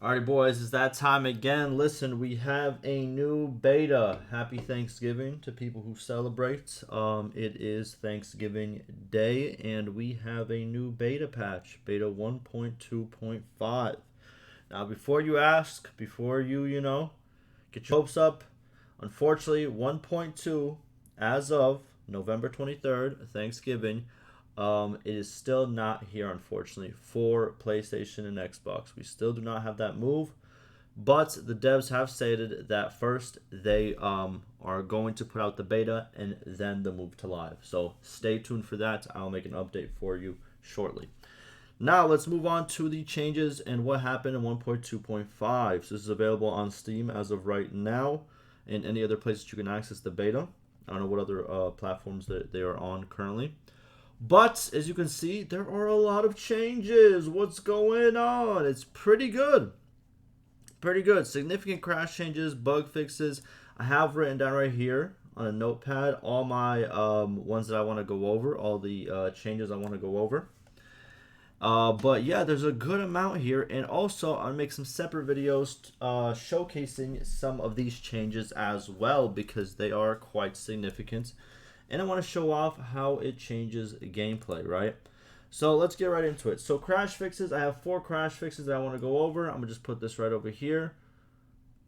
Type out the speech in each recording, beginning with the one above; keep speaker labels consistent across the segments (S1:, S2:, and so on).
S1: Alright, boys, it's that time again. Listen, we have a new beta. Happy Thanksgiving to people who celebrate. It is Thanksgiving Day, and we have a new beta patch, beta 1.2.5. Now, before you ask, before you get your hopes up, unfortunately, 1.2, as of November 23rd, Thanksgiving, it is still not here, unfortunately, for PlayStation and Xbox. We still do not have that move, but the devs have stated that first they are going to put out the beta and then the move to live. So stay tuned for that. I'll make an update for you shortly. Now let's move on to the changes and what happened in 1.2.5. So this is available on Steam as of right now, and any other places you can access the beta. I don't know what other platforms that they are on currently. But as you can see, there are a lot of changes. What's going on? It's pretty good. Pretty good. Significant crash changes, bug fixes. I have written down right here on a notepad all my ones that I want to go over, all the changes I want to go over. But yeah, there's a good amount here, and also I'll make some separate videos showcasing some of these changes as well because they are quite significant. And I want to show off how it changes gameplay, right? So let's get right into it. So crash fixes, I have 4 crash fixes that I want to go over. I'm going to just put this right over here.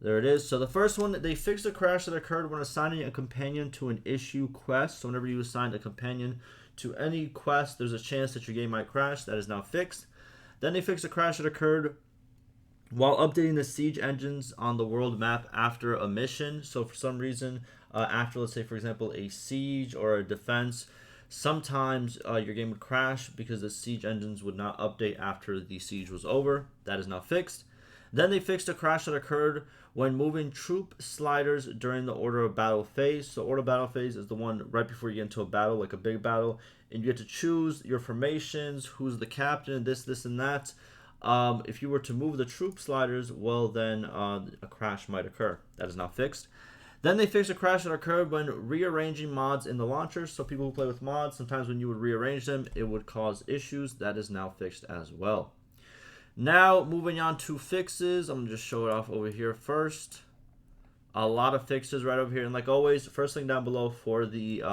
S1: There it is. So the first one, they fixed a crash that occurred when assigning a companion to an issue quest. So whenever you assign a companion to any quest, there's a chance that your game might crash. That is now fixed. Then they fixed a crash that occurred while updating the siege engines on the world map after a mission. So for some reason, after, let's say, for example, a siege or a defense, sometimes your game would crash because the siege engines would not update after the siege was over. That is now fixed. Then they fixed a crash that occurred when moving troop sliders during the order of battle phase. So order of battle phase is the one right before you get into a battle, like a big battle, and you get to choose your formations, who's the captain, this, and that. If you were to move the troop sliders, well, then a crash might occur. That is now fixed. Then they fixed a crash that occurred when rearranging mods in the launcher. So people who play with mods, sometimes when you would rearrange them, it would cause issues. That is now fixed as well. Now, moving on to fixes. I'm going to just show it off over here first. A lot of fixes right over here. And like always, first link down below for the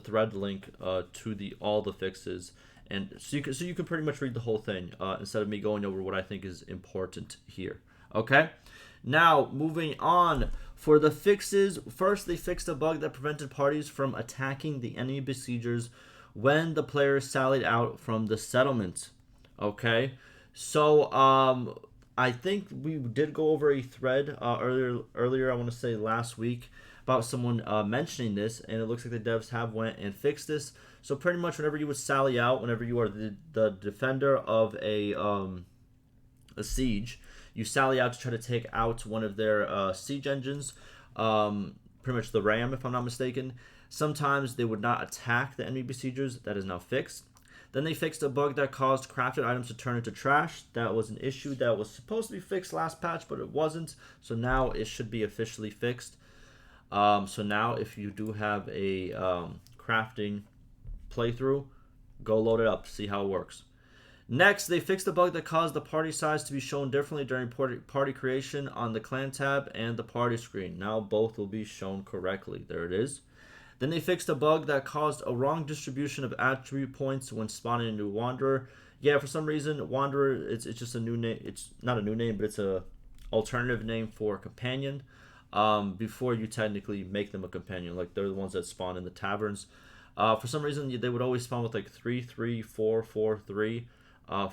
S1: thread link to all the fixes. And so you can pretty much read the whole thing instead of me going over what I think is important here. Okay? Now, moving on. For the fixes, first they fixed a bug that prevented parties from attacking the enemy besiegers when the player sallied out from the settlement. Okay? So, I think we did go over a thread earlier, I want to say last week, about someone mentioning this, and it looks like the devs have went and fixed this. So pretty much whenever you would sally out, whenever you are the defender of a siege, you sally out to try to take out one of their siege engines, pretty much the ram, if I'm not mistaken. Sometimes they would not attack the enemy besiegers. That is now fixed. Then they fixed a bug that caused crafted items to turn into trash. That was an issue that was supposed to be fixed last patch, but it wasn't. So now it should be officially fixed. So now if you do have a crafting playthrough, go load it up, see how it works. Next, they fixed the bug that caused the party size to be shown differently during party creation on the clan tab and the party screen. Now both will be shown correctly. There it is. Then they fixed a bug that caused a wrong distribution of attribute points when spawning a new Wanderer. Yeah, for some reason, Wanderer, it's just a new name. It's not a new name, but it's a alternative name for companion. Before you technically make them a companion, like they're the ones that spawn in the taverns. For some reason, they would always spawn with like 3, 3, 4, 4, 3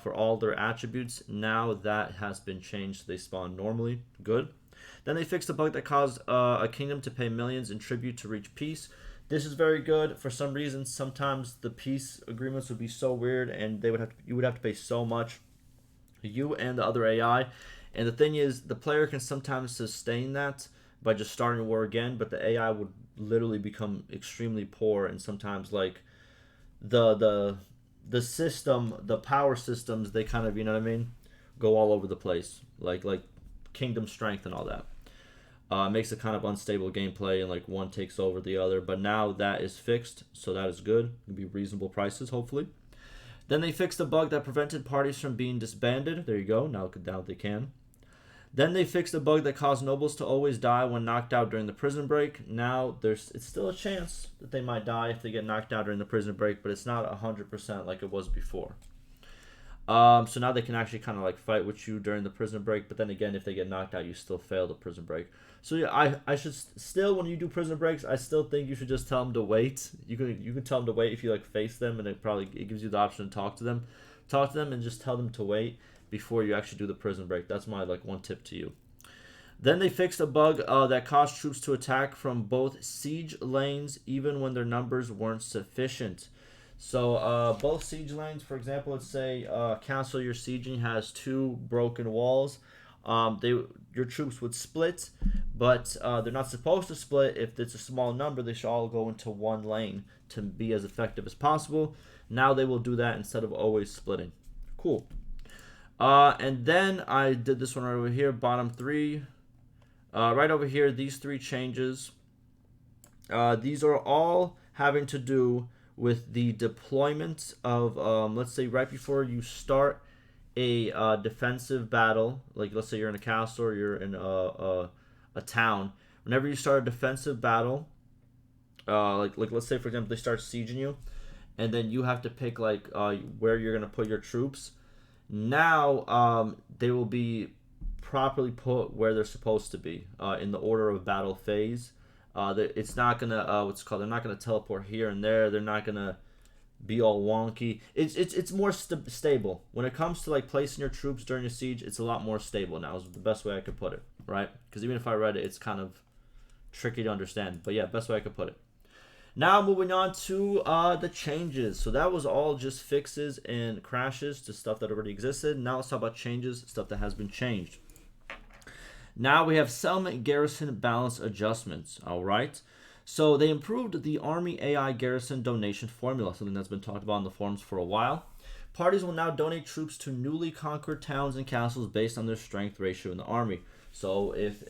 S1: for all their attributes. Now that has been changed. They spawn normally. Good. Then they fixed a bug that caused a kingdom to pay millions in tribute to reach peace. This is very good. For some reason, sometimes the peace agreements would be so weird, and you would have to pay so much, you and the other AI. And the thing is, the player can sometimes sustain that by just starting a war again, but the AI would literally become extremely poor, and sometimes like the system, the power systems, they kind of, you know what I mean, go all over the place, like kingdom strength and all that. Makes it kind of unstable gameplay, and like one takes over the other. But now that is fixed, so that is good. It'll be reasonable prices, hopefully. Then they fixed a bug that prevented parties from being disbanded. There you go. Now they can. Then they fixed a bug that caused nobles to always die when knocked out during the prison break. Now it's still a chance that they might die if they get knocked out during the prison break, but it's not 100% like it was before. So now they can actually kind of like fight with you during the prison break, but then again, if they get knocked out, you still fail the prison break. So yeah, I should still, when you do prison breaks, I still think you should just tell them to wait. You can tell them to wait if you like face them, and it gives you the option to talk to them, and just tell them to wait before you actually do the prison break. That's my like one tip to you. Then they fixed a bug that caused troops to attack from both siege lanes even when their numbers weren't sufficient. So both siege lanes, for example, let's say castle you're sieging has 2 broken walls. Your troops would split, but they're not supposed to split. If it's a small number, they should all go into one lane to be as effective as possible. Now they will do that instead of always splitting. Cool. And then I did this one right over here, bottom 3. Right over here, these 3 changes. These are all having to do with the deployment of, let's say, right before you start a defensive battle, like let's say you're in a castle or you're in a town. Whenever you start a defensive battle, like let's say for example they start sieging you, and then you have to pick like where you're gonna put your troops. Now they will be properly put where they're supposed to be in the order of battle phase. It's not gonna they're not gonna teleport here and there. They're not gonna be all wonky. It's more stable when it comes to like placing your troops during a siege. It's a lot more stable now. Is the best way I could put it, right? Because even if I read it, it's kind of tricky to understand. But yeah, best way I could put it. Now moving on to the changes. So that was all just fixes and crashes to stuff that already existed. Now let's talk about changes, stuff that has been changed. Now we have settlement garrison balance adjustments. All right. So they improved the Army AI garrison donation formula, something that's been talked about in the forums for a while. Parties will now donate troops to newly conquered towns and castles based on their strength ratio in the army. So if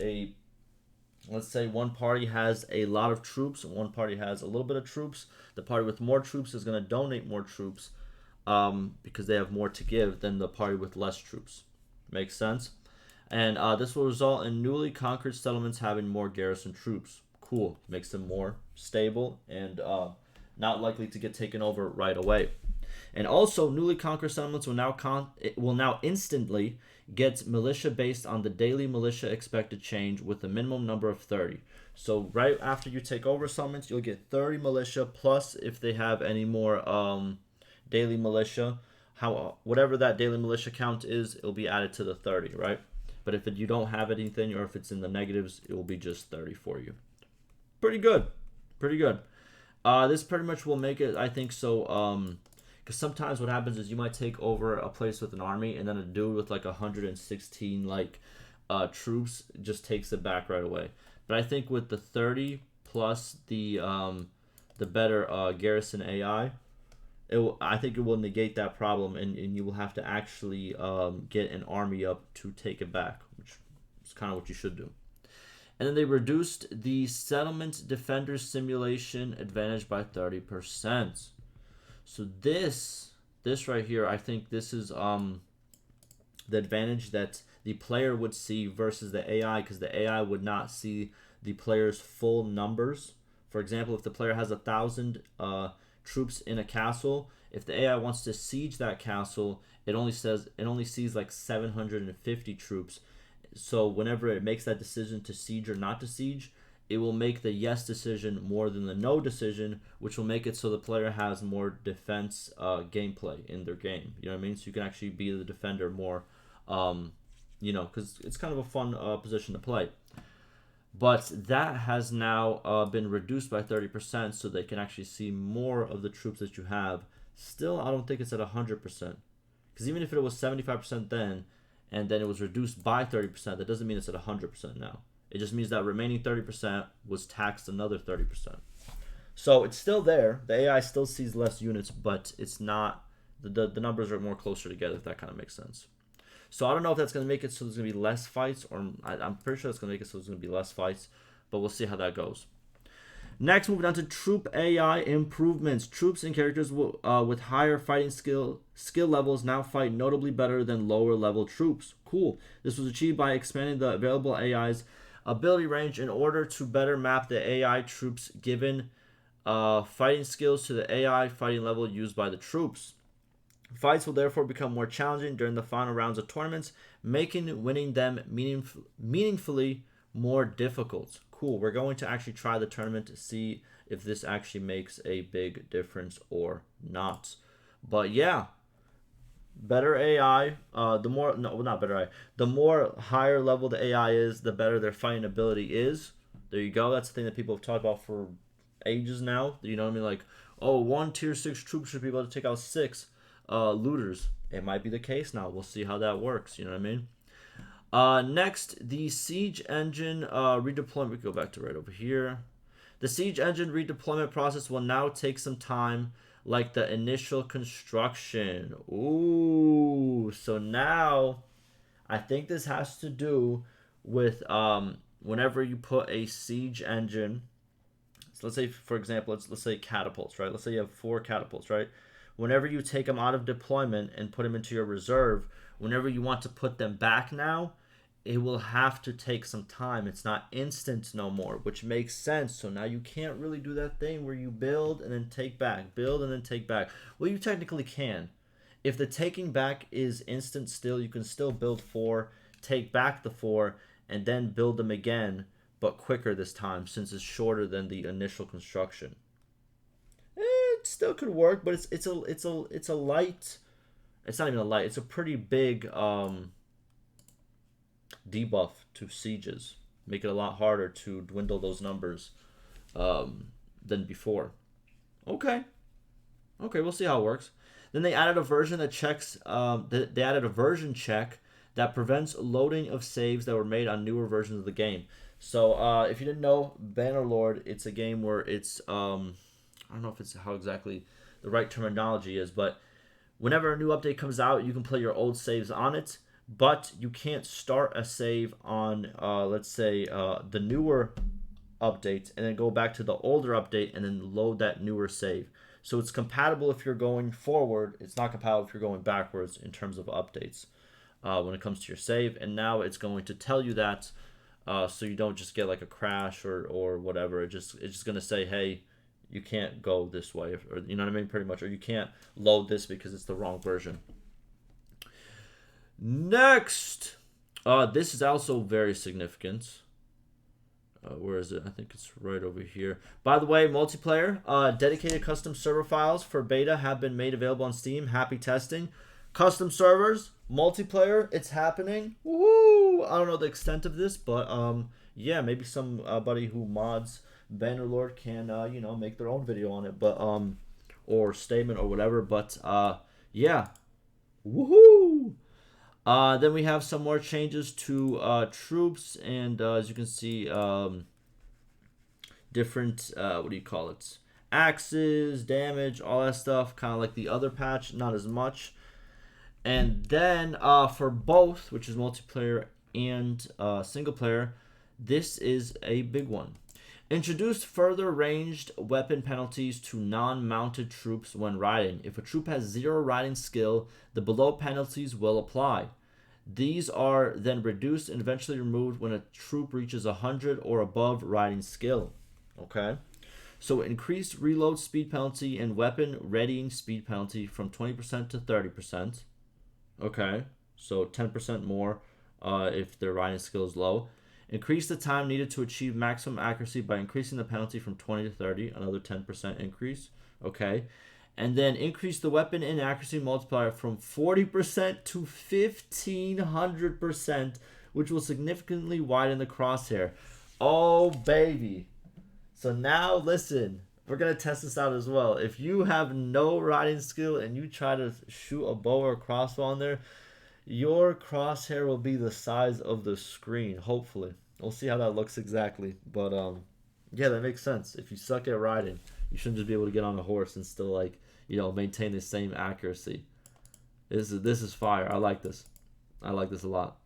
S1: let's say one party has a lot of troops and one party has a little bit of troops, the party with more troops is going to donate more troops because they have more to give than the party with less troops. Makes sense? And this will result in newly conquered settlements having more garrison troops. Cool. Makes them more stable and not likely to get taken over right away. And also, newly conquered settlements will now instantly get militia based on the daily militia expected change with a minimum number of 30. So right after you take over settlements, you'll get 30 militia plus if they have any more daily militia. Whatever that daily militia count is, it'll be added to the 30, right? But if you don't have anything or if it's in the negatives, it will be just 30 for you. Pretty good. Pretty good. This pretty much will make it, I think so, because sometimes what happens is you might take over a place with an army and then a dude with like 116 like troops just takes it back right away. But I think with the 30 plus the better Garrison AI, I think it will negate that problem, and you will have to actually get an army up to take it back, which is kind of what you should do. And then they reduced the settlement defender simulation advantage by 30%. So this right here, I think this is the advantage that the player would see versus the AI, because the AI would not see the player's full numbers. For example, if the player has 1,000 troops in a castle, if the AI wants to siege that castle, it only sees like 750 troops. So whenever it makes that decision to siege or not to siege, it will make the yes decision more than the no decision, which will make it so the player has more defense gameplay in their game. You know what I mean? So you can actually be the defender more, because it's kind of a fun position to play. But that has now been reduced by 30%, so they can actually see more of the troops that you have. Still, I don't think it's at 100%. Because even if it was 75% then, and then it was reduced by 30%, that doesn't mean it's at 100% now. It just means that remaining 30% was taxed another 30%. So it's still there. The AI still sees less units, but it's not, the numbers are more closer together, if that kind of makes sense. So I don't know if that's going to make it so there's going to be less fights, or I'm pretty sure it's going to make it so there's going to be less fights, but we'll see how that goes. Next, moving on to troop AI improvements. Troops and characters with higher fighting skill levels now fight notably better than lower level troops. Cool. This was achieved by expanding the available AI's ability range in order to better map the AI troops given fighting skills to the AI fighting level used by the troops. Fights will therefore become more challenging during the final rounds of tournaments, making winning them meaningfully more difficult. Cool. We're going to actually try the tournament to see if this actually makes a big difference or not. But yeah, better AI. The more no, not better AI. The more higher level the AI is, the better their fighting ability is. There you go. That's the thing that people have talked about for ages now. You know what I mean? Like, oh, one tier 6 troop should be able to take out 6 looters. It might be the case now. We'll see how that works. You know what I mean? Next, the Siege Engine redeployment. We go back to right over here. The Siege Engine redeployment process will now take some time, like the initial construction. Ooh, so now I think this has to do with whenever you put a Siege Engine. So let's say, for example, let's say catapults, right? Let's say you have 4 catapults, right? Whenever you take them out of deployment and put them into your reserve, whenever you want to put them back now, it will have to take some time. It's not instant no more, which makes sense. So now you can't really do that thing where you build and then take back, build and then take back. Well, you technically can. If the taking back is instant still, you can still build 4, take back the 4, and then build them again, but quicker this time since it's shorter than the initial construction. It still could work, but it's a light. It's not even a light. It's a pretty big debuff to sieges. Make it a lot harder to dwindle those numbers than before. Okay, we'll see how it works. Then they added a version that checks. They added a version check that prevents loading of saves that were made on newer versions of the game. So if you didn't know, Bannerlord, it's a game where it's I don't know if it's how exactly the right terminology is, but whenever a new update comes out, you can play your old saves on it, but you can't start a save on, let's say, the newer update and then go back to the older update and then load that newer save. So it's compatible if you're going forward. It's not compatible if you're going backwards in terms of updates when it comes to your save. And now it's going to tell you that so you don't just get like a crash or whatever. It's just going to say, hey, you can't go this way, or you know what I mean, pretty much, or you can't load this because it's the wrong version. Next, this is also very significant. Where is it? I think it's right over here. By the way, multiplayer, dedicated custom server files for beta have been made available on Steam. Happy testing. Custom servers, multiplayer, it's happening. Woohoo! I don't know the extent of this, but yeah, maybe somebody who mods Bannerlord can make their own video on it, but or statement or whatever. But yeah, woohoo! Then we have some more changes to troops, and as you can see, different what do you call it? Axes, damage, all that stuff. Kind of like the other patch, not as much. And then for both, which is multiplayer and single player, this is a big one. Introduced further ranged weapon penalties to non-mounted troops when riding. If a troop has 0 riding skill, the below penalties will apply. These are then reduced and eventually removed when a troop reaches 100 or above riding skill. Okay? So increased reload speed penalty and weapon readying speed penalty from 20% to 30%. Okay? So 10% more if their riding skill is low. Increase the time needed to achieve maximum accuracy by increasing the penalty from 20 to 30, another 10% increase. Okay. And then increase the weapon inaccuracy multiplier from 40% to 1500%, which will significantly widen the crosshair. Oh, baby. So now, listen, we're going to test this out as well. If you have no riding skill and you try to shoot a bow or a crossbow on there, your crosshair will be the size of the screen, hopefully. We'll see how that looks exactly. But, yeah, that makes sense. If you suck at riding, you shouldn't just be able to get on a horse and still, like, maintain the same accuracy. This is fire. I like this. I like this a lot.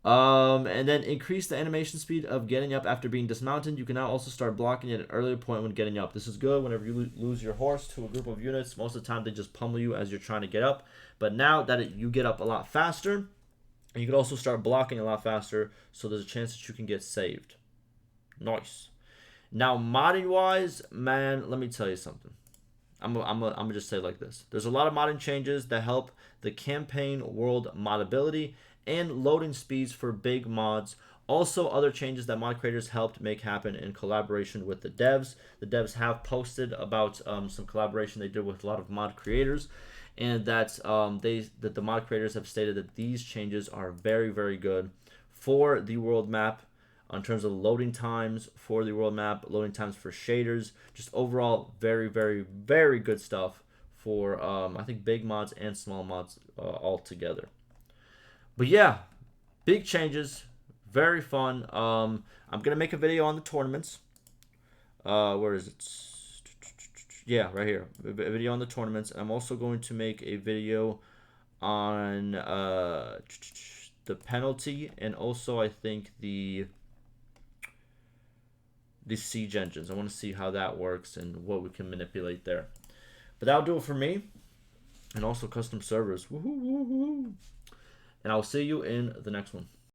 S1: And then increase the animation speed of getting up after being dismounted. You can now also start blocking at an earlier point when getting up. This is good whenever you lose your horse to a group of units. Most of the time they just pummel you as you're trying to get up. But now that you get up a lot faster, and you can also start blocking a lot faster, so there's a chance that you can get saved. Nice. Now, modding wise, man, let me tell you something. I'm gonna just say it like this. There's a lot of modding changes that help the campaign world modability and loading speeds for big mods. Also, other changes that mod creators helped make happen in collaboration with the devs. The devs have posted about some collaboration they did with a lot of mod creators, and that the mod creators have stated that these changes are very, very good for the world map in terms of loading times for the world map, loading times for shaders, just overall very, very, very good stuff for I think big mods and small mods all together. But yeah, big changes, very fun. I'm gonna make a video on the tournaments. Where is it? Yeah, right here. A video on the tournaments. I'm also going to make a video on the penalty, and also I think the siege engines. I want to see how that works and what we can manipulate there. But that'll do it for me. And also custom servers. Woohoo, woohoo. And I'll see you in the next one.